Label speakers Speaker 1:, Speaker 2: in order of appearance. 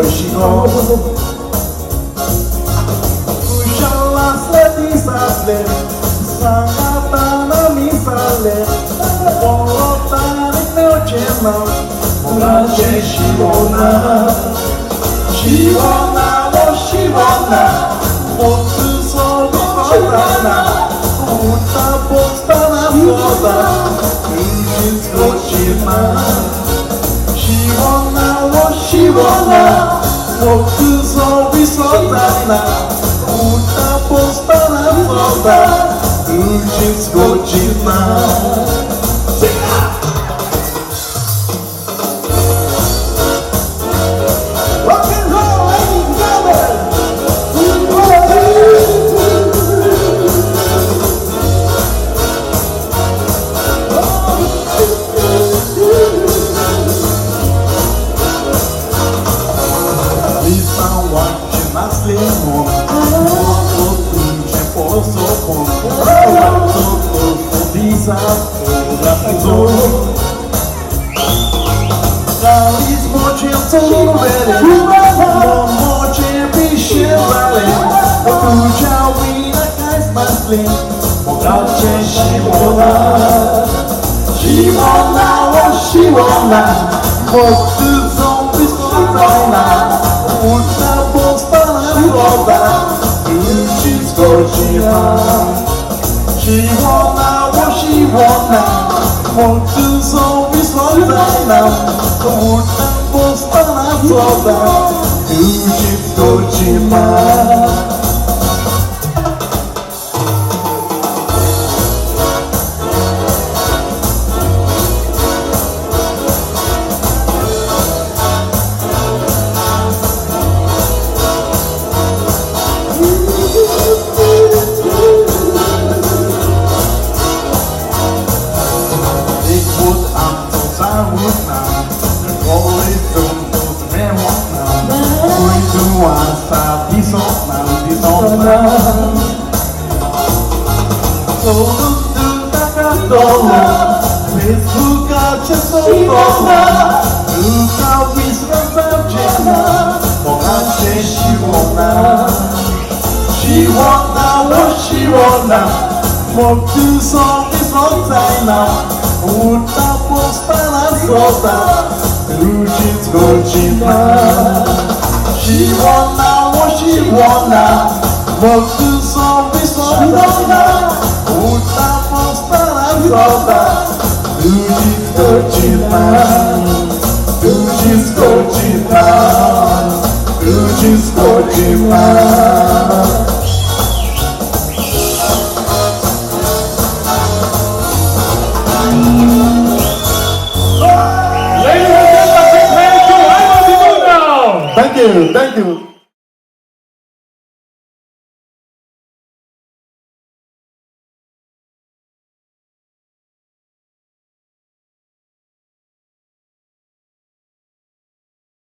Speaker 1: Yoshino Kushalasle disasle Sangatana misale Polotane neochema Murache shibona Shibona wo shibona Otsu sobi sotana Uta postana soda Ujitsu shima Shibona wo shibona Otsu sobi sotana Uta postana soda Ujitsu shima Realizmo cię lubię, mamo ciebie się wale, udziały na kajs masli, bogacie siłona, siłona, o siłona, chłopcy zombie spokojna, ultra postana woda, ludzi zgodzina. Siłona, o siłona, chłopcy zombie spokojna, ultra postana woda, ludzi zgodzina. Facebookacie sobona, rukawic rozdarczyna, bogacie siłona. Siłona, o siłona, chłopcy sobie zrodzajna, uta postana zgoda, ludzi zgodzina. Siłona, o siłona, chłopcy sobie zrodzajna, uta postana zgoda, ludzi zgodzina, ludzi zgodzina, ludzi zgodzina.
Speaker 2: Ladies and gentlemen, please play to Live on the Moon now!
Speaker 1: Thank you, thank you.